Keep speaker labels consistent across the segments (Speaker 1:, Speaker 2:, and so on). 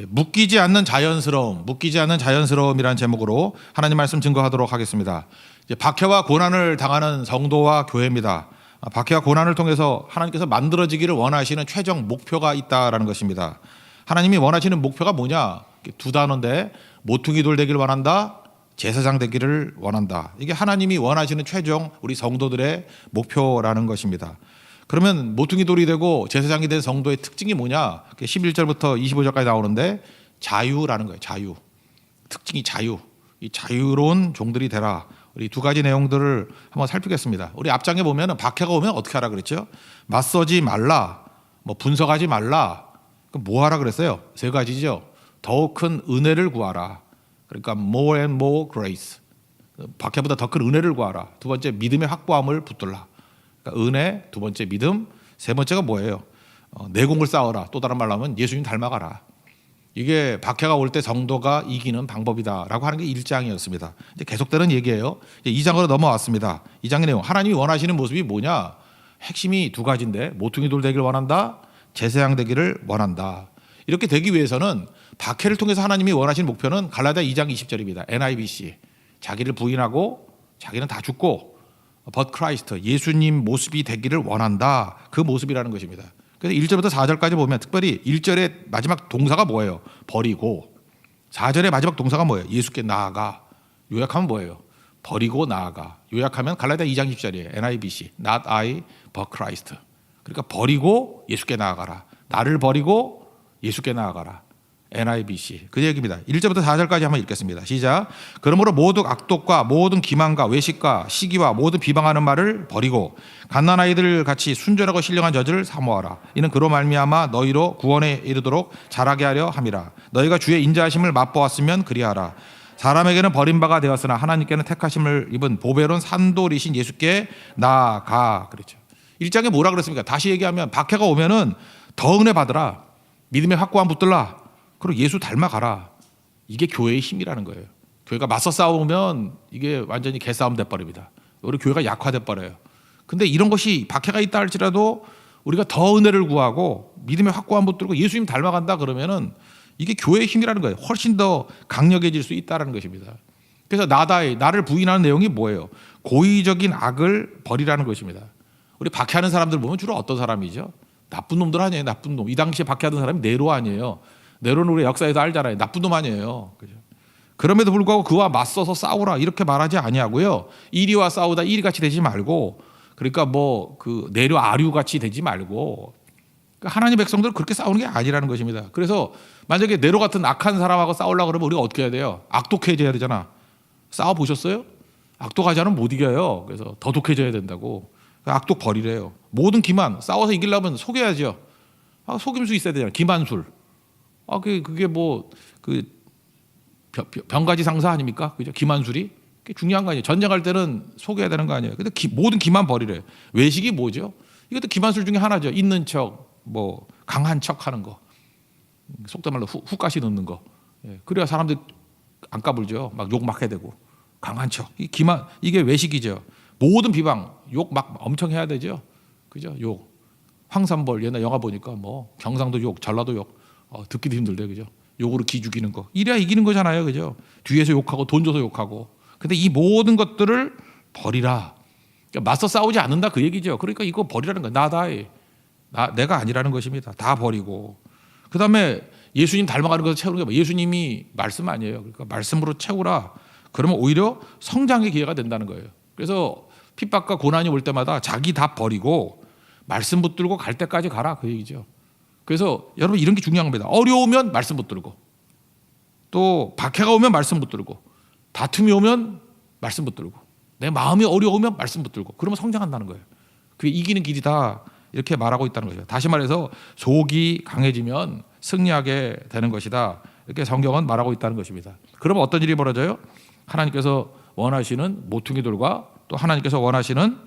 Speaker 1: 묶이지 않는 자연스러움이라는 제목으로 하나님 말씀 증거하도록 하겠습니다. 박해와 고난을 당하는 성도와 교회입니다. 박해와 고난을 통해서 하나님께서 만들어지기를 원하시는 최종 목표가 있다라는 것입니다. 하나님이 원하시는 목표가 뭐냐? 두 단어인데, 모퉁이 돌 되기를 원한다, 제사장 되기를 원한다. 이게 하나님이 원하시는 최종 우리 성도들의 목표라는 것입니다. 그러면 모퉁이 돌이 되고 제사장이 된 성도의 특징이 뭐냐? 11절부터 25절까지 나오는데, 자유라는 거예요. 자유. 특징이 자유. 이 자유로운 종들이 되라. 우리 두 가지 내용들을 한번 살피겠습니다. 우리 앞장에 보면 박해가 오면 어떻게 하라 그랬죠? 맞서지 말라, 분석하지 말라. 그럼 뭐 하라 그랬어요? 세 가지죠. 더욱 큰 은혜를 구하라. 그러니까 more and more grace. 박해보다 더 큰 은혜를 구하라. 두 번째, 믿음의 확고함을 붙들라. 그러니까 은혜, 두 번째 믿음, 세 번째가 뭐예요? 내공을 쌓아라. 또 다른 말로 하면 예수님 닮아가라. 이게 박해가 올 때 성도가 이기는 방법이다라고 하는 게 1장이었습니다. 이제 계속되는 얘기예요. 이제 2장으로 넘어왔습니다. 2장의 내용, 하나님이 원하시는 모습이 뭐냐? 핵심이 두 가지인데, 모퉁이 돌 되기를 원한다, 제사장 되기를 원한다. 이렇게 되기 위해서는 박해를 통해서 하나님이 원하시는 목표는 갈라디아 2장 20절입니다. NIBC. 자기를 부인하고 자기는 다 죽고 but Christ, 예수님 모습이 되기를 원한다. 그 모습이라는 것입니다. 그래서 1절부터 4절까지 보면 특별히 1절의 마지막 동사가 뭐예요? 버리고. 4절의 마지막 동사가 뭐예요? 예수께 나아가. 요약하면 뭐예요? 버리고 나아가. 요약하면 갈라디아 2장 10절이에요. NIBC. Not I, but Christ. 그러니까 버리고 예수께 나아가라. 나를 버리고 예수께 나아가라. NIBC. 그 얘기입니다. 1절부터 4절까지 한번 읽겠습니다. 시작. 그러므로 모든 악독과 모든 기만과 외식과 시기와 모든 비방하는 말을 버리고 갓난아이들 같이 순전하고 신령한 젖을 사모하라. 이는 그로 말미암아 너희로 구원에 이르도록 자라게 하려 함이라. 너희가 주의 인자하심을 맛보았으면 그리하라. 사람에게는 버림바가 되었으나 하나님께는 택하심을 입은 보배로운 산돌이신 예수께 나아가. 그렇죠. 1장에 뭐라 그랬습니까? 다시 얘기하면 박해가 오면은 더 은혜 받으라. 믿음의 확고함 붙들라. 그리고 예수 닮아가라. 이게 교회의 힘이라는 거예요. 교회가 맞서 싸우면 이게 완전히 개싸움 돼버립니다. 우리 교회가 약화돼버려요. 근데 이런 것이 박해가 있다 할지라도 우리가 더 은혜를 구하고 믿음의 확고함 붙들고 예수님 닮아간다 그러면은 이게 교회의 힘이라는 거예요. 훨씬 더 강력해질 수 있다는 것입니다. 그래서 나를 부인하는 내용이 뭐예요? 고의적인 악을 버리라는 것입니다. 우리 박해하는 사람들 보면 주로 어떤 사람이죠? 나쁜 놈들 아니에요. 나쁜 놈. 이 당시에 박해하던 사람이 네로 아니에요. 네로는 우리 역사에서 알잖아요. 나쁜 놈 아니에요. 그죠? 그럼에도 불구하고 그와 맞서서 싸우라 이렇게 말하지 아니하고요. 이리와 싸우다 이리 같이 되지 말고, 그러니까 그 내려 아류 같이 되지 말고, 그러니까 하나님 백성들은 그렇게 싸우는 게 아니라는 것입니다. 그래서 만약에 네로 같은 악한 사람하고 싸우려고 그러면 우리가 어떻게 해야 돼요? 악독해져야 되잖아. 싸워 보셨어요? 악독하지 않으면 못 이겨요. 그래서 더 독해져야 된다고. 악독 버리래요. 모든 기만, 싸워서 이기려면 속여야죠. 속임수 있어야 되잖아요. 기만술. 그게 병가지 상사 아닙니까? 그죠? 기만술이? 그게 중요한 거 아니에요. 전쟁할 때는 속여야 되는 거 아니에요. 근데 모든 기만 버리래. 외식이 뭐죠? 이것도 기만술 중에 하나죠. 있는 척, 강한 척 하는 거. 속된 말로 훅가시 넣는 거. 그래야 사람들 안 까불죠. 막 욕 막 해대고. 강한 척. 이게 외식이죠. 모든 비방, 욕 막 엄청 해야 되죠. 그죠? 욕. 황산벌, 옛날 영화 보니까 경상도 욕, 전라도 욕. 듣기도 힘들대, 그죠? 욕으로 기 죽이는 거. 이래야 이기는 거잖아요, 그죠? 뒤에서 욕하고 돈 줘서 욕하고. 근데 이 모든 것들을 버리라. 그러니까 맞서 싸우지 않는다 그 얘기죠. 그러니까 이거 버리라는 거예요. 내가 아니라는 것입니다. 다 버리고. 그 다음에 예수님 닮아가는 것을 채우는 게 뭐예요? 예수님이 말씀 아니에요. 그러니까 말씀으로 채우라. 그러면 오히려 성장의 기회가 된다는 거예요. 그래서 핍박과 고난이 올 때마다 자기 다 버리고 말씀 붙들고 갈 때까지 가라 그 얘기죠. 그래서 여러분 이런 게 중요한 겁니다. 어려우면 말씀 붙들고, 또 박해가 오면 말씀 붙들고, 다툼이 오면 말씀 붙들고, 내 마음이 어려우면 말씀 붙들고, 그러면 성장한다는 거예요. 그게 이기는 길이다 이렇게 말하고 있다는 거죠. 다시 말해서 속이 강해지면 승리하게 되는 것이다 이렇게 성경은 말하고 있다는 것입니다. 그러면 어떤 일이 벌어져요? 하나님께서 원하시는 모퉁이 돌과 또 하나님께서 원하시는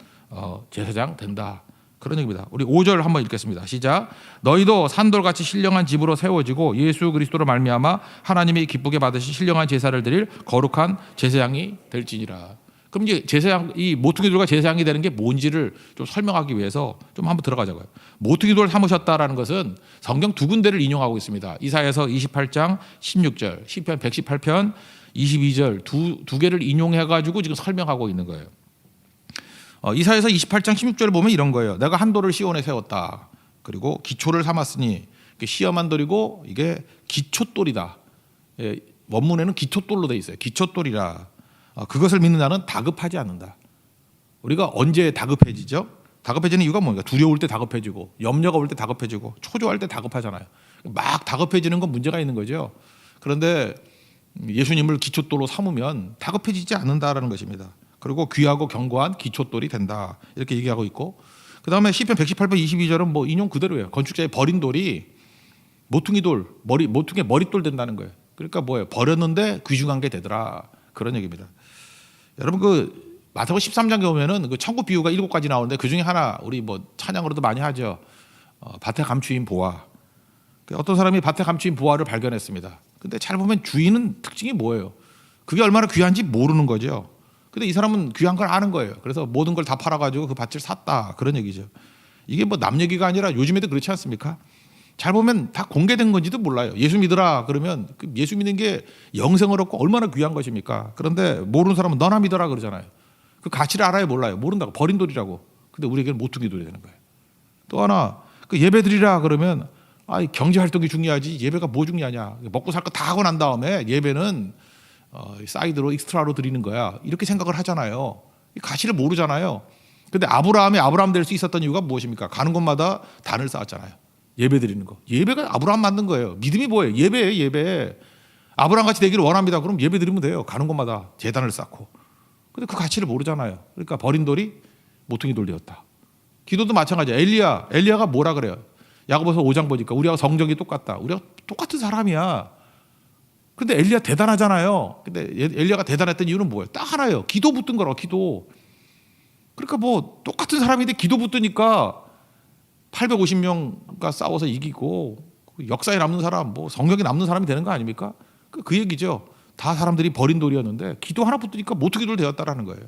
Speaker 1: 제사장 된다. 그런 얘기입니다. 우리 5절 한번 읽겠습니다. 시작. 너희도 산돌같이 신령한 집으로 세워지고 예수 그리스도로 말미암아 하나님이 기쁘게 받으신 신령한 제사를 드릴 거룩한 제사장이 될지니라. 그럼 이제 제사장, 이 모퉁이 돌과 제사장이 되는 게 뭔지를 좀 설명하기 위해서 좀 한번 들어가자고요. 모퉁이 돌을 삼으셨다라는 것은 성경 두 군데를 인용하고 있습니다. 이사야서 28장 16절, 시편 118편 22절 두 개를 인용해 가지고 지금 설명하고 있는 거예요. 이사야서 28장 16절을 보면 이런 거예요. 내가 한 돌을 시온에 세웠다. 그리고 기초를 삼았으니 시험한 돌이고 이게 기초돌이다. 원문에는 기초돌로 돼 있어요. 기초돌이라. 그것을 믿는 자는 다급하지 않는다. 우리가 언제 다급해지죠? 다급해지는 이유가 뭡니까? 두려울 때 다급해지고, 염려가 올 때 다급해지고, 초조할 때 다급하잖아요. 막 다급해지는 건 문제가 있는 거죠. 그런데 예수님을 기초돌로 삼으면 다급해지지 않는다라는 것입니다. 그리고 귀하고 견고한 기초돌이 된다. 이렇게 얘기하고 있고, 그 다음에 시편 118편 22절은 뭐 인용 그대로예요. 건축자의 버린 돌이 모퉁이 돌, 모퉁이의 머릿돌 된다는 거예요. 그러니까 뭐예요? 버렸는데 귀중한 게 되더라. 그런 얘기입니다. 여러분 그 마태복음 13장에 보면은 그 천국 비유가 7가지 나오는데 그 중에 하나 우리 뭐 찬양으로도 많이 하죠. 밭에 감추인 보화. 어떤 사람이 밭에 감추인 보화를 발견했습니다. 근데 잘 보면 주인은 특징이 뭐예요? 그게 얼마나 귀한지 모르는 거죠. 근데 이 사람은 귀한 걸 아는 거예요. 그래서 모든 걸 다 팔아가지고 그 밭을 샀다. 그런 얘기죠. 이게 뭐 남 얘기가 아니라 요즘에도 그렇지 않습니까? 잘 보면 다 공개된 건지도 몰라요. 예수 믿으라 그러면 그 예수 믿는 게 영생을 얻고 얼마나 귀한 것입니까? 그런데 모르는 사람은 너나 믿어라 그러잖아요. 그 가치를 알아야 몰라요. 모른다고. 버린 돌이라고. 근데 우리에게는 모퉁이 돌이 되는 거예요. 또 하나 그 예배 드리라 그러면 경제 활동이 중요하지 예배가 뭐 중요하냐. 먹고 살 거 다 하고 난 다음에 예배는 사이드로 익스트라로 드리는 거야. 이렇게 생각을 하잖아요. 가치를 모르잖아요. 근데 아브라함이 아브라함 될 수 있었던 이유가 무엇입니까? 가는 곳마다 단을 쌓았잖아요. 예배 드리는 거. 예배가 아브라함 만든 거예요. 믿음이 뭐예요? 예배예요, 예배. 아브라함 같이 되기를 원합니다. 그럼 예배 드리면 돼요. 가는 곳마다 제단을 쌓고. 근데 그 가치를 모르잖아요. 그러니까 버린 돌이 모퉁이 돌 되었다. 기도도 마찬가지야. 엘리야가 뭐라 그래요? 야고보서 5장 보니까 우리하고 성정이 똑같다. 우리가 똑같은 사람이야. 근데 엘리야 대단하잖아요. 근데 엘리야가 대단했던 이유는 뭐예요? 딱 하나예요. 기도 붙든 거라, 기도. 그러니까 뭐 똑같은 사람인데 기도 붙으니까 850명과 싸워서 이기고 역사에 남는 사람, 뭐 성경에 남는 사람이 되는 거 아닙니까? 그 얘기죠. 다 사람들이 버린 돌이었는데 기도 하나 붙으니까 모퉁이 돌 되었다라는 거예요.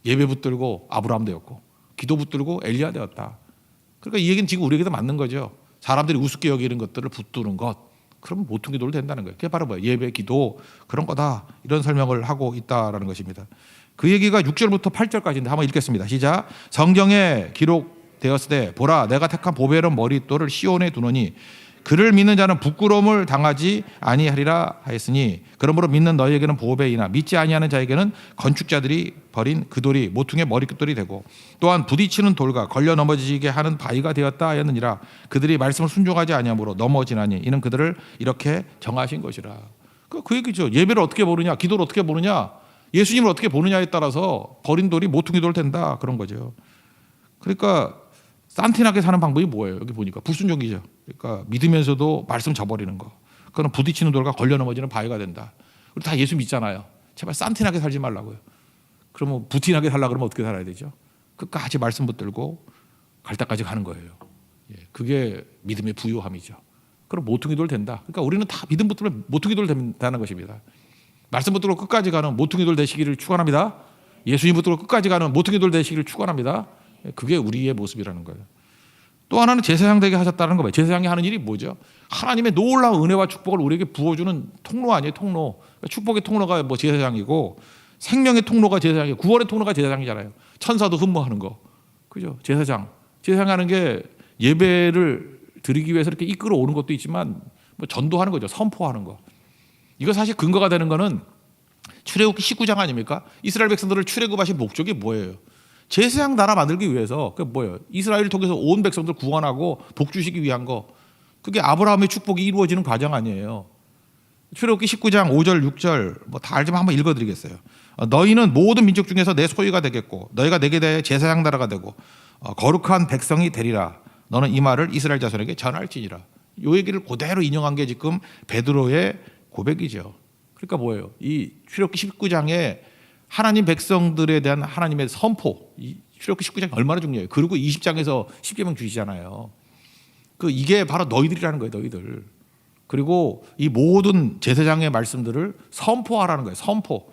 Speaker 1: 예배 붙들고 아브라함 되었고 기도 붙들고 엘리야 되었다. 그러니까 이 얘기는 지금 우리에게도 맞는 거죠. 사람들이 우습게 여기는 것들을 붙드는 것, 그러면 모퉁이 돌 된다는 거예요. 그게 바로 뭐예요? 예배, 기도 그런 거다. 이런 설명을 하고 있다라는 것입니다. 그 얘기가 6절부터 8절까지인데 한번 읽겠습니다. 시작. 성경에 기록되었을 때 보라 내가 택한 보배로운 머릿돌을 시온에 두노니 그를 믿는 자는 부끄러움을 당하지 아니하리라 하였으니 그러므로 믿는 너희에게는 보배이나 믿지 아니하는 자에게는 건축자들이 버린 그 돌이 모퉁이의 머릿돌이 되고 또한 부딪히는 돌과 걸려 넘어지게 하는 바위가 되었다 하였느니라. 그들이 말씀을 순종하지 아니하므로 넘어지나니 이는 그들을 이렇게 정하신 것이라. 그 얘기죠. 예배를 어떻게 보느냐, 기도를 어떻게 보느냐, 예수님을 어떻게 보느냐에 따라서 버린 돌이 모퉁이 돌 된다, 그런 거죠. 그러니까 산티나게 사는 방법이 뭐예요? 여기 보니까 불순종이죠. 그러니까 믿으면서도 말씀 저버리는 거. 그건 부딪히는 돌과 걸려 넘어지는 바위가 된다. 우리 다 예수 믿잖아요. 제발 산티나게 살지 말라고요. 그러면 부티나게 살라 그러면 어떻게 살아야 되죠? 끝까지 말씀 붙들고 갈 때까지 가는 거예요. 그게 믿음의 부요함이죠. 그럼 모퉁이 돌 된다. 그러니까 우리는 다 믿음 붙들면 모퉁이 돌 된다는 것입니다. 말씀 붙들고 끝까지 가는 모퉁이 돌 되시기를 축원합니다. 예수님 붙들고 끝까지 가는 모퉁이 돌 되시기를 축원합니다. 그게 우리의 모습이라는 거예요. 또 하나는 제사장 되게 하셨다는 거예요. 제사장이 하는 일이 뭐죠? 하나님의 놀라운 은혜와 축복을 우리에게 부어주는 통로 아니에요, 통로. 축복의 통로가 뭐 제사장이고 생명의 통로가 제사장이고 구원의 통로가 제사장이잖아요. 천사도 흠모하는 거, 그죠? 제사장하는 게 예배를 드리기 위해서 이렇게 이끌어오는 것도 있지만 뭐 전도하는 거죠, 선포하는 거. 이거 사실 근거가 되는 거는 출애굽기 19장 아닙니까? 이스라엘 백성들을 출애굽하신 목적이 뭐예요? 제사장 나라 만들기 위해서. 그게 뭐예요? 이스라엘을 통해서 온 백성들 구원하고 복 주시기 위한 거. 그게 아브라함의 축복이 이루어지는 과정 아니에요. 출애굽기 19장 5절 6절 뭐 다 알지만 한번 읽어드리겠어요. 너희는 모든 민족 중에서 내 소유가 되겠고 너희가 내게 대해 제사장 나라가 되고 거룩한 백성이 되리라. 너는 이 말을 이스라엘 자손에게 전할지니라. 이 얘기를 그대로 인용한 게 지금 베드로의 고백이죠. 그러니까 뭐예요? 이 출애굽기 19장에 하나님 백성들에 대한 하나님의 선포, 이 출애굽기 19장이 얼마나 중요해요. 그리고 20장에서 십계명 주시잖아요. 이게 바로 너희들이라는 거예요, 너희들. 그리고 이 모든 제사장의 말씀들을 선포하라는 거예요. 선포.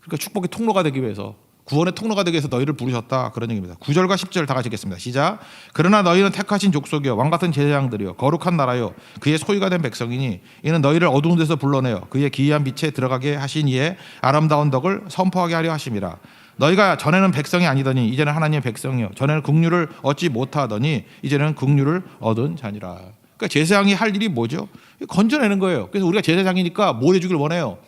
Speaker 1: 그러니까 축복의 통로가 되기 위해서, 구원의 통로가 되기 위해서 너희를 부르셨다, 그런 얘기입니다. 9절과 10절 다 같이 읽겠습니다. 시작. 그러나 너희는 택하신 족속이요 왕같은 제사장들이요 거룩한 나라요 그의 소유가 된 백성이니 이는 너희를 어두운 데서 불러내어 그의 기이한 빛에 들어가게 하신 이의 아름다운 덕을 선포하게 하려 하심이라. 너희가 전에는 백성이 아니더니 이제는 하나님의 백성이요 전에는 긍휼을 얻지 못하더니 이제는 긍휼을 얻은 자니라. 그러니까 제사장이 할 일이 뭐죠? 건져내는 거예요. 그래서 우리가 제사장이니까 뭐 해주길 원해요?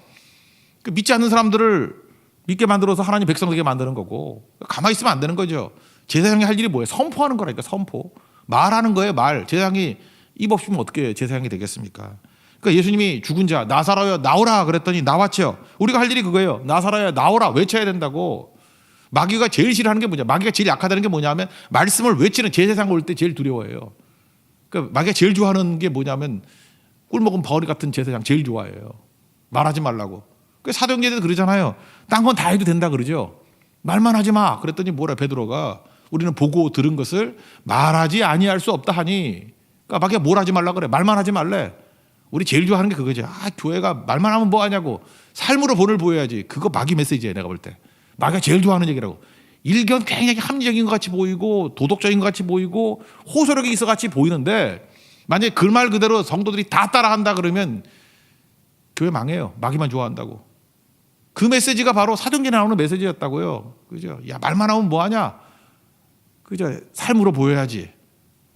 Speaker 1: 믿지 않는 사람들을 믿게 만들어서 하나님 백성 되게 만드는 거고, 가만히 있으면 안 되는 거죠. 제사장이 할 일이 뭐예요? 선포하는 거라니까. 선포. 말하는 거예요. 말. 제사장이 입 없으면 어떻게 제사장이 되겠습니까? 그러니까 예수님이 죽은 자 나사로야 나오라 그랬더니 나왔죠. 우리가 할 일이 그거예요. 나사로야 나오라 외쳐야 된다고. 마귀가 제일 싫어하는 게 뭐냐? 마귀가 제일 약하다는 게 뭐냐면 말씀을 외치는 제사장 올 때 제일 두려워해요. 그러니까 마귀가 제일 좋아하는 게 뭐냐면 꿀먹은 버리 같은 제사장 제일 좋아해요. 말하지 말라고. 사도행전에도 그러잖아요. 딴 건 다 해도 된다 그러죠. 말만 하지 마. 그랬더니 뭐라 베드로가 우리는 보고 들은 것을 말하지 아니할 수 없다 하니. 그러니까 마귀가 뭘 하지 말라 그래. 말만 하지 말래. 우리 제일 좋아하는 게 그거죠. 교회가 말만 하면 뭐 하냐고. 삶으로 본을 보여야지. 그거 마귀 메시지예요. 내가 볼 때. 마귀가 제일 좋아하는 얘기라고. 일견 굉장히 합리적인 것 같이 보이고 도덕적인 것 같이 보이고 호소력이 있어 같이 보이는데 만약에 그 말 그대로 성도들이 다 따라한다 그러면 교회 망해요. 마귀만 좋아한다고. 그 메시지가 바로 사도행전에 나오는 메시지였다고요. 그죠? 야, 말만 하면 뭐 하냐? 그죠? 삶으로 보여야지.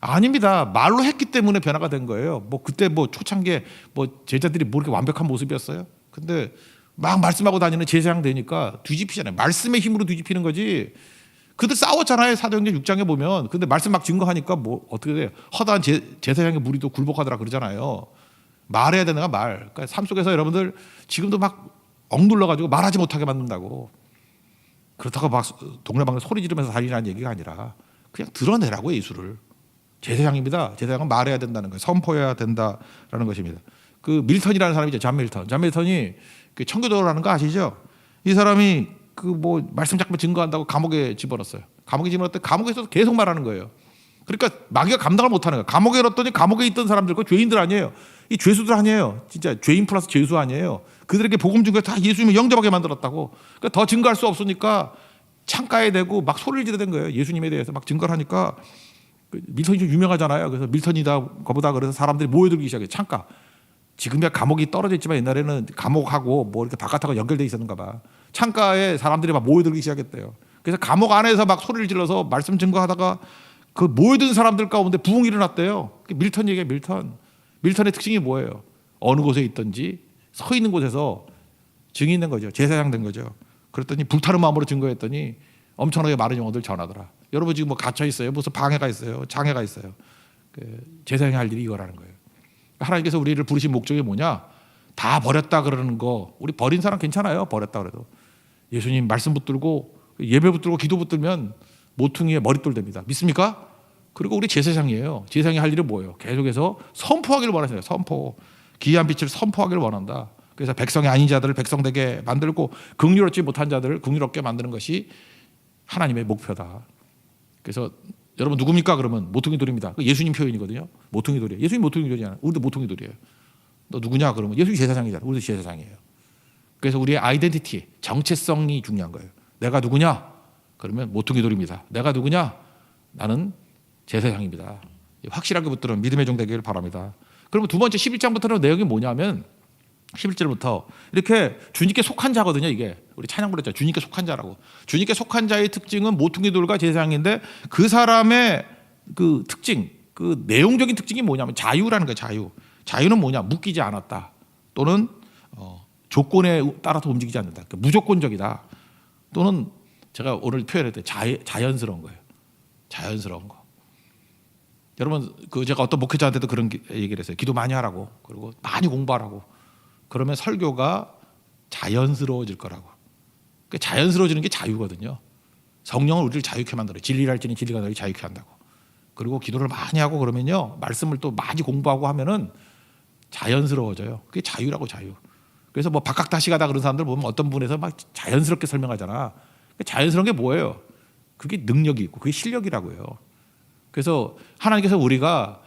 Speaker 1: 아닙니다. 말로 했기 때문에 변화가 된 거예요. 뭐 그때 뭐 초창기에 뭐 제자들이 뭐 이렇게 완벽한 모습이었어요? 근데 막 말씀하고 다니는 제사장 되니까 뒤집히잖아요. 말씀의 힘으로 뒤집히는 거지. 그들 싸웠잖아요. 사도행전 6장에 보면. 근데 말씀 막 증거하니까 뭐 어떻게 돼요? 허다한 제사장의 무리도 굴복하더라 그러잖아요. 말해야 되는 거 말. 그러니까 삶 속에서 여러분들 지금도 막 억눌러가지고 말하지 못하게 만든다고. 그렇다고 막 동네방네 소리 지르면서 다니라는 얘기가 아니라 그냥 드러내라고 예수를. 제사장입니다. 제사장은 말해야 된다는 거예요. 선포해야 된다라는 것입니다. 그 밀턴이라는 사람이죠. 잔 밀턴. 잔 밀턴이 그 청교도라는 거 아시죠? 이 사람이 그 뭐 말씀 자꾸 증거한다고 감옥에 집어넣었어요. 감옥에 집어넣었더니 감옥에서도 계속 말하는 거예요. 그러니까 마귀가 감당을 못하는 거예요. 감옥에 넣었더니 감옥에 있던 사람들, 그 죄인들 아니에요. 이 죄수들 아니에요. 진짜 죄인 플러스 죄수 아니에요. 그들에게 복음 증거 다 예수님을 영접하게 만들었다고. 그러니까 더 증거할 수 없으니까 창가에 대고 막 소리를 지르던 거예요. 예수님에 대해서 막 증거를 하니까. 밀턴이 좀 유명하잖아요. 그래서 밀턴이다 거보다 그래서 사람들이 모여들기 시작해요. 창가. 지금이야 감옥이 떨어져 있지만 옛날에는 감옥하고 뭐 이렇게 바깥하고 연결돼 있었는가 봐. 창가에 사람들이 막 모여들기 시작했대요. 그래서 감옥 안에서 막 소리를 질러서 말씀 증거하다가 그 모여든 사람들 가운데 부흥이 일어났대요. 밀턴 얘기예요. 밀턴의 특징이 뭐예요? 어느 곳에 있든지 서 있는 곳에서 증인된 거죠. 제사장 된 거죠. 그랬더니 불타는 마음으로 증거했더니 엄청나게 많은 영혼들 전하더라. 여러분 지금 뭐 갇혀 있어요. 무슨 방해가 있어요. 장애가 있어요. 제사장이 할 일이 이거라는 거예요. 하나님께서 우리를 부르신 목적이 뭐냐? 다 버렸다 그러는 거. 우리 버린 사람 괜찮아요. 버렸다 그래도. 예수님 말씀 붙들고 예배 붙들고 기도 붙들면 모퉁이에 머릿돌 됩니다. 믿습니까? 그리고 우리 제사장이에요. 제사장이 할 일은 뭐예요? 계속해서 선포하기를 원하세요. 선포. 기이한 빛을 선포하기를 원한다. 그래서 백성이 아닌 자들을 백성되게 만들고 긍휼 얻지 못한 자들을 긍휼 얻게 만드는 것이 하나님의 목표다. 그래서 여러분 누굽니까? 그러면 모퉁이 돌입니다. 예수님 표현이거든요. 모퉁이 돌이에요. 예수님 모퉁이 돌이잖아요. 우리도 모퉁이 돌이에요. 너 누구냐? 그러면 예수님 제사장이잖아요. 우리도 제사장이에요. 그래서 우리의 아이덴티티, 정체성이 중요한 거예요. 내가 누구냐? 그러면 모퉁이 돌입니다. 내가 누구냐? 나는 제사장입니다. 확실하게 붙들은 믿음의 종 되기를 바랍니다. 그러면 두 번째 11장부터는 내용이 뭐냐면 11절부터 이렇게 주님께 속한 자거든요. 이게 우리 찬양 부르죠. 주님께 속한 자라고. 주님께 속한 자의 특징은 모퉁이 돌과 제사장인데 그 사람의 그 특징, 그 내용적인 특징이 뭐냐면 자유라는 거예요. 자유. 자유는 뭐냐? 묶이지 않았다. 또는 조건에 따라서 움직이지 않는다. 그러니까 무조건적이다. 또는 제가 오늘 표현할 때 자연스러운 거예요. 자연스러운 거. 여러분 그 제가 어떤 목회자한테도 그런 얘기를 했어요. 기도 많이 하라고. 그리고 많이 공부하라고. 그러면 설교가 자연스러워질 거라고. 그러니까 자연스러워지는 게 자유거든요. 성령은 우리를 자유케 만들어요. 진리를 할지니 진리가 너를 자유케 한다고. 그리고 기도를 많이 하고 그러면요. 말씀을 또 많이 공부하고 하면은 자연스러워져요. 그게 자유라고 자유. 그래서 뭐 박학다시가다 그런 사람들 보면 어떤 분에서 막 자연스럽게 설명하잖아. 자연스러운 게 뭐예요? 그게 능력이 있고 그게 실력이라고요. 그래서 하나님께서 우리가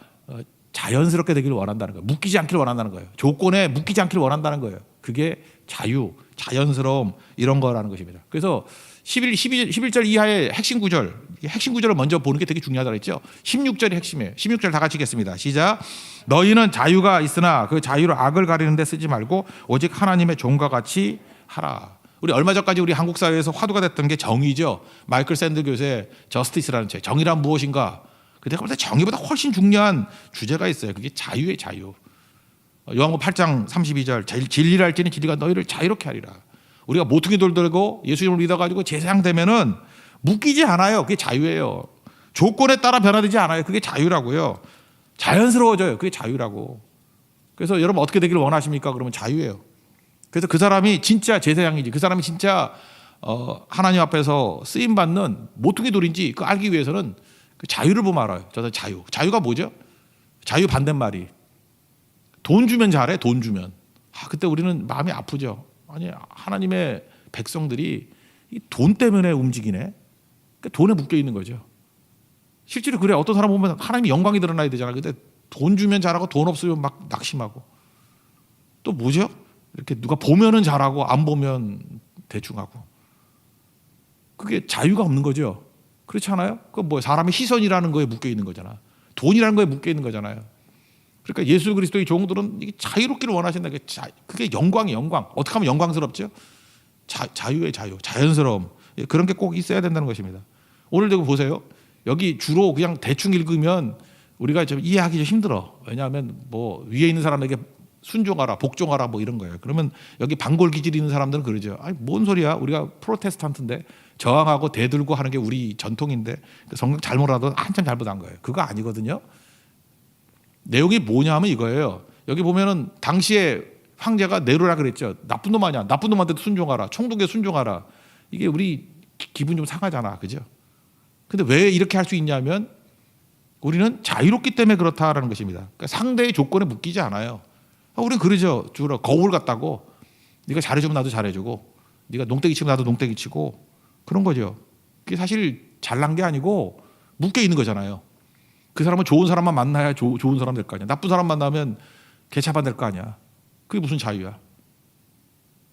Speaker 1: 자연스럽게 되기를 원한다는 거예요. 묶이지 않기를 원한다는 거예요. 조건에 묶이지 않기를 원한다는 거예요. 그게 자유, 자연스러움 이런 거라는 것입니다. 그래서 11절 이하의 핵심 구절을 먼저 보는 게 되게 중요하다고 했죠. 16절이 핵심이에요. 16절 다 같이 읽겠습니다. 시작. 너희는 자유가 있으나 그 자유를 악을 가리는 데 쓰지 말고 오직 하나님의 종과 같이 하라. 우리 얼마 전까지 우리 한국 사회에서 화두가 됐던 게 정의죠. 마이클 샌드 교수의 저스티스라는 책. 정의란 무엇인가? 근데 내가 볼 때 정의보다 훨씬 중요한 주제가 있어요. 그게 자유의 자유. 요한복음 8장 32절 진리를 알지니 진리가 너희를 자유롭게 하리라. 우리가 모퉁이 돌들고 예수님을 믿어가지고 제사장되면은 묶이지 않아요. 그게 자유예요. 조건에 따라 변화되지 않아요. 그게 자유라고요. 자연스러워져요. 그게 자유라고. 그래서 여러분 어떻게 되기를 원하십니까? 그러면 자유예요. 그래서 그 사람이 진짜 제사장이지, 그 사람이 진짜 하나님 앞에서 쓰임 받는 모퉁이 돌인지 그 알기 위해서는 그 자유를 보면 알아요. 저는 자유가 뭐죠? 자유 반대말이 돈 주면 잘해. 돈 주면. 그때 우리는 마음이 아프죠. 아니 하나님의 백성들이 이 돈 때문에 움직이네. 그러니까 돈에 묶여 있는 거죠. 실제로 그래. 어떤 사람 보면 하나님의 영광이 드러나야 되잖아. 근데 돈 주면 잘하고 돈 없으면 막 낙심하고. 또 뭐죠? 이렇게 누가 보면은 잘하고 안 보면 대충 하고. 그게 자유가 없는 거죠. 그렇지 않아요? 그 뭐 사람의 시선이라는 거에 묶여 있는 거잖아. 돈이라는 거에 묶여 있는 거잖아요. 그러니까 예수 그리스도의 종들은 이게 자유롭기를 원하신다. 그게 영광이에요. 영광. 어떻게 하면 영광스럽죠? 자유의 자유, 자연스러움. 그런 게 꼭 있어야 된다는 것입니다. 오늘도 보세요. 여기 주로 그냥 대충 읽으면 우리가 좀 이해하기 좀 힘들어. 왜냐하면 뭐 위에 있는 사람에게 순종하라, 복종하라 뭐 이런 거예요. 그러면 여기 반골 기질 있는 사람들은 그러죠. 아니 뭔 소리야? 우리가 프로테스탄트인데 저항하고 대들고 하는 게 우리 전통인데 성경 잘못하도 한참 잘못한 거예요. 그거 아니거든요. 내용이 뭐냐 하면 이거예요. 여기 보면은 당시에 황제가 네로라 그랬죠. 나쁜 놈 아니야. 나쁜 놈한테도 순종하라. 총독에 순종하라. 이게 우리 기분 좀 상하잖아. 그죠? 근데 왜 이렇게 할 수 있냐면 우리는 자유롭기 때문에 그렇다라는 것입니다. 그러니까 상대의 조건에 묶이지 않아요. 우리는 그러죠. 주로 거울 같다고. 네가 잘해주면 나도 잘해주고 네가 농떼기 치면 나도 농떼기 치고 그런 거죠. 그게 사실 잘난 게 아니고 묶여 있는 거잖아요. 그 사람은 좋은 사람만 만나야 좋은 사람 될 거 아니야. 나쁜 사람 만나면 개차반 될 거 아니야. 그게 무슨 자유야.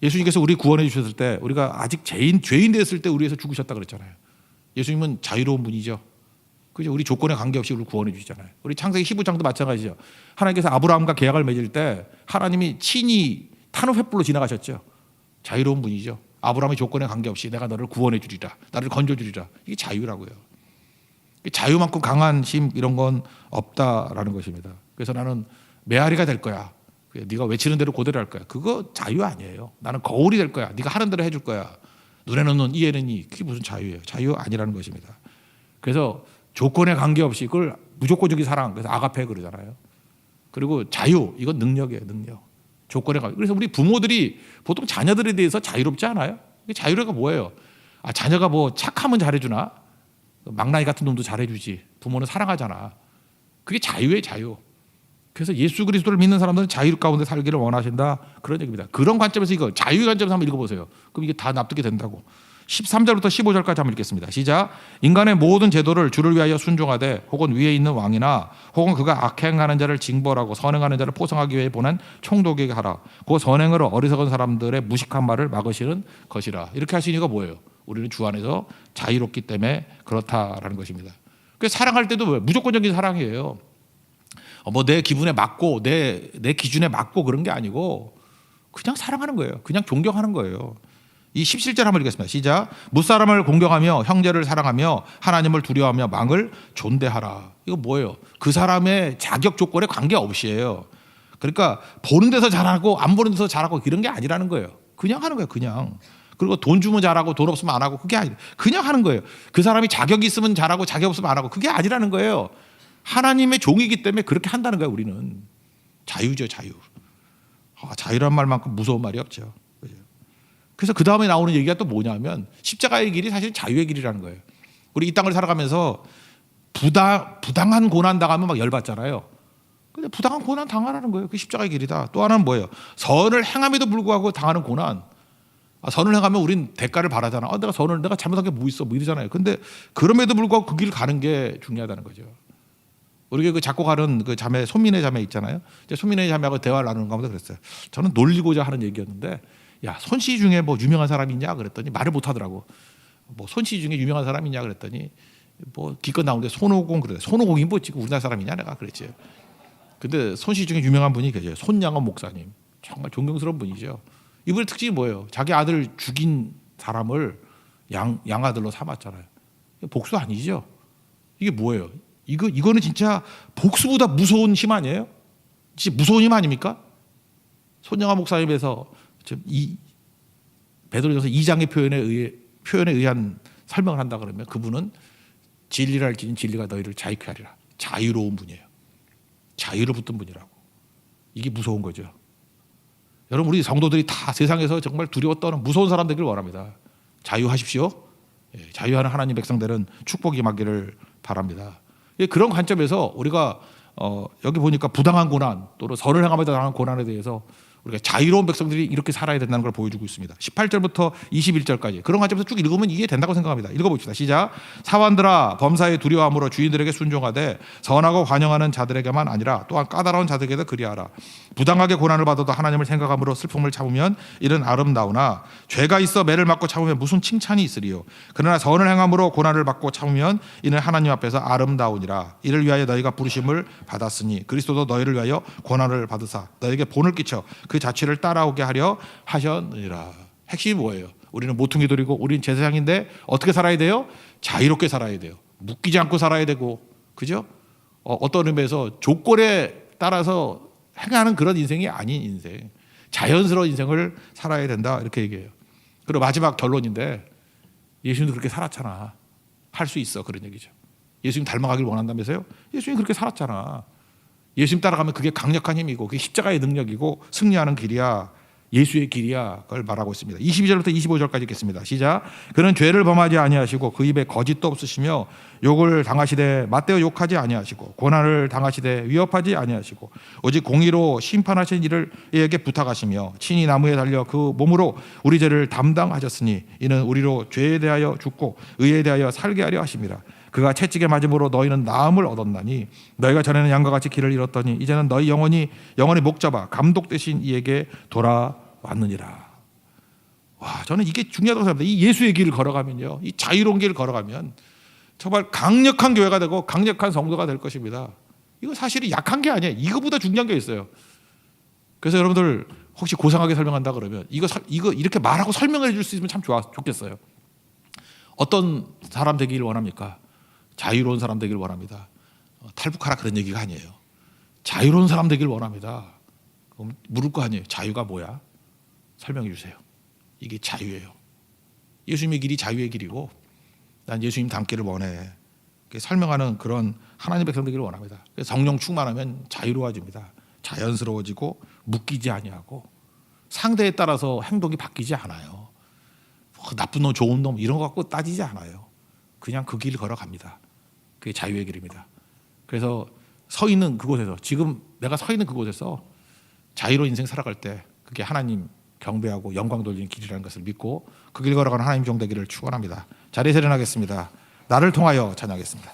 Speaker 1: 예수님께서 우리 구원해 주셨을 때 우리가 아직 죄인 됐을 때 우리 위해서 죽으셨다 그랬잖아요. 예수님은 자유로운 분이죠. 그죠? 우리 조건에 관계없이 우리를 구원해 주시잖아요. 우리 창세기 15장도 마찬가지죠. 하나님께서 아브라함과 계약을 맺을 때 하나님이 친히 탄후 횃불로 지나가셨죠. 자유로운 분이죠. 아브라함의 조건에 관계없이 내가 너를 구원해 주리라. 나를 건져 주리라. 이게 자유라고요. 자유만큼 강한 힘 이런 건 없다라는 것입니다. 그래서 나는 메아리가 될 거야. 네가 외치는 대로 그대로 할 거야. 그거 자유 아니에요. 나는 거울이 될 거야. 네가 하는 대로 해줄 거야. 눈에는 눈, 이에는 이. 그게 무슨 자유예요. 자유 아니라는 것입니다. 그래서 조건에 관계없이 그걸 무조건적인 사랑, 그래서 아가페 그러잖아요. 그리고 자유, 이건 능력이에요. 능력. 조건에 관계. 그래서 우리 부모들이 보통 자녀들에 대해서 자유롭지 않아요? 자유가 뭐예요? 자녀가 뭐 착하면 잘해주나? 망나니 같은 놈도 잘해주지. 부모는 사랑하잖아. 그게 자유의 자유. 그래서 예수 그리스도를 믿는 사람들은 자유 가운데 살기를 원하신다. 그런 얘기입니다. 그런 관점에서 이거 자유 관점에서 한번 읽어보세요. 그럼 이게 다 납득이 된다고. 13절부터 15절까지 한번 읽겠습니다. 시작. 인간의 모든 제도를 주를 위하여 순종하되 혹은 위에 있는 왕이나 혹은 그가 악행하는 자를 징벌하고 선행하는 자를 포성하기 위해 보낸 총독에게 하라. 그 선행으로 어리석은 사람들의 무식한 말을 막으시는 것이라. 이렇게 할 수 있는 이유가 뭐예요? 우리는 주 안에서 자유롭기 때문에 그렇다라는 것입니다. 그래서 사랑할 때도 무조건적인 사랑이에요. 뭐 내 기분에 맞고 내 기준에 맞고 그런 게 아니고 그냥 사랑하는 거예요. 그냥 존경하는 거예요. 이 17절 한번 읽겠습니다. 시작. 무사람을 공경하며 형제를 사랑하며 하나님을 두려워하며 망을 존대하라. 이거 뭐예요? 그 사람의 자격 조건에 관계없이에요. 그러니까 보는 데서 잘하고 안 보는 데서 잘하고 이런 게 아니라는 거예요. 그냥 하는 거예요. 그냥. 그리고 돈 주면 잘하고 돈 없으면 안 하고 그게 아니라 그냥 하는 거예요. 그 사람이 자격이 있으면 잘하고 자격 없으면 안 하고 그게 아니라는 거예요. 하나님의 종이기 때문에 그렇게 한다는 거예요. 우리는 자유죠. 자유. 자유란 말만큼 무서운 말이 없죠. 그래서 그 다음에 나오는 얘기가 또 뭐냐면 십자가의 길이 사실 자유의 길이라는 거예요. 우리 이 땅을 살아가면서 부당한 고난 당하면 막 열받잖아요. 근데 부당한 고난 당하라는 거예요. 그 십자가의 길이다. 또 하나는 뭐예요? 선을 행함에도 불구하고 당하는 고난. 선을 행하면 우린 대가를 바라잖아. 내가 잘못한 게 뭐 있어? 뭐 이러잖아요. 근데 그럼에도 불구하고 그 길을 가는 게 중요하다는 거죠. 우리 그 작곡하는 그 자매 손민혜 자매 있잖아요. 이제 손민혜 자매하고 대화를 나누는 가운데 그랬어요. 저는 놀리고자 하는 얘기였는데, 야, 손씨 중에 뭐 유명한 사람이 있냐 그랬더니 말을 못 하더라고. 뭐 손씨 중에 유명한 사람이 있냐 그랬더니 뭐 기껏 나오는데 손오공 그래. 손오공이 뭐 지금 우리나라 사람이냐 내가 그랬지. 근데 손씨 중에 유명한 분이 계세요. 손양원 목사님. 정말 존경스러운 분이죠. 이분의 특징이 뭐예요? 자기 아들 죽인 사람을 양아들로 삼았잖아요. 복수 아니죠? 이게 뭐예요? 이거는 진짜 복수보다 무서운 힘 아니에요? 진짜 무서운 힘 아닙니까? 손양원 목사님에서 이 베드로전서 2장의 표현에 의한 설명을 한다 그러면 그분은 진리를 알지니 진리가 너희를 자유케 하리라. 자유로운 분이에요. 자유를 붙든 분이라고. 이게 무서운 거죠. 여러분, 우리 성도들이 다 세상에서 정말 두려워 떠는 무서운 사람 되길 원합니다. 자유하십시오. 자유하는 하나님 백성들은 축복이 임하기를 바랍니다. 그런 관점에서 우리가 여기 보니까 부당한 고난 또는 선을 행하면서 당한 고난에 대해서 우리가 자유로운 백성들이 이렇게 살아야 된다는 걸 보여주고 있습니다. 18절부터 21절까지 그런 관점에서 쭉 읽으면 이해된다고 생각합니다. 읽어봅시다. 시작. 사환들아, 범사에 두려워함으로 주인들에게 순종하되 선하고 관용하는 자들에게만 아니라 또한 까다로운 자들에게도 그리하라. 부당하게 고난을 받아도 하나님을 생각함으로 슬픔을 참으면 이는 아름다우나 죄가 있어 매를 맞고 참으면 무슨 칭찬이 있으리요. 그러나 선을 행함으로 고난을 받고 참으면 이는 하나님 앞에서 아름다우니라. 이를 위하여 너희가 부르심을 받았으니 그리스도도 너희를 위하여 고난을 받으사 너희에게 본을 끼쳐 그 자취를 따라오게 하려 하셨느니라. 핵심이 뭐예요? 우리는 모퉁이 돌이고 우리는 제사장인데 어떻게 살아야 돼요? 자유롭게 살아야 돼요. 묶이지 않고 살아야 되고, 그죠? 어떤 의미에서 조건에 따라서 행하는 그런 인생이 아닌 인생, 자연스러운 인생을 살아야 된다 이렇게 얘기해요. 그리고 마지막 결론인데 예수님도 그렇게 살았잖아. 할 수 있어, 그런 얘기죠. 예수님 닮아가길 원한다면서요? 예수님 그렇게 살았잖아. 예수님 따라가면 그게 강력한 힘이고 그게 십자가의 능력이고 승리하는 길이야. 예수의 길이야. 그걸 말하고 있습니다. 22절부터 25절까지 읽겠습니다. 시작. 그는 죄를 범하지 아니하시고 그 입에 거짓도 없으시며 욕을 당하시되 맞대어 욕하지 아니하시고 고난을 당하시되 위협하지 아니하시고 오직 공의로 심판하신 이를 이에게 부탁하시며 친히 나무에 달려 그 몸으로 우리 죄를 담당하셨으니 이는 우리로 죄에 대하여 죽고 의에 대하여 살게 하려 하심이라. 그가 채찍에 맞음으로 너희는 나음을 얻었나니 너희가 전에는 양과 같이 길을 잃었더니 이제는 너희 영혼이 목잡아 감독 되신 이에게 돌아왔느니라. 와, 저는 이게 중요하다고 생각합니다. 이 예수의 길을 걸어가면요, 이 자유로운 길을 걸어가면 정말 강력한 교회가 되고 강력한 성도가 될 것입니다. 이거 사실이 약한 게 아니에요. 이거보다 중요한 게 있어요. 그래서 여러분들 혹시 고상하게 설명한다 그러면 이거 이렇게 말하고 설명해 줄 수 있으면 참 좋겠어요. 어떤 사람 되기를 원합니까? 자유로운 사람 되길 원합니다. 탈북하라 그런 얘기가 아니에요. 자유로운 사람 되길 원합니다. 그럼 물을 거 아니에요. 자유가 뭐야? 설명해 주세요. 이게 자유예요. 예수님의 길이 자유의 길이고 난 예수님 닮기를 원해. 설명하는 그런 하나님 백성 되기를 원합니다. 성령 충만하면 자유로워집니다. 자연스러워지고 묶이지 아니하고 상대에 따라서 행동이 바뀌지 않아요. 나쁜 놈 좋은 놈 이런 거 갖고 따지지 않아요. 그냥 그 길을 걸어갑니다. 그게 자유의 길입니다. 그래서 서 있는 그곳에서, 지금 내가 서 있는 그곳에서 자유로운 인생 살아갈 때 그게 하나님 경배하고 영광 돌리는 길이라는 것을 믿고 그 길 걸어가는 하나님 종 되기를 축원합니다. 자리에 세련하겠습니다. 나를 통하여 찬양하겠습니다.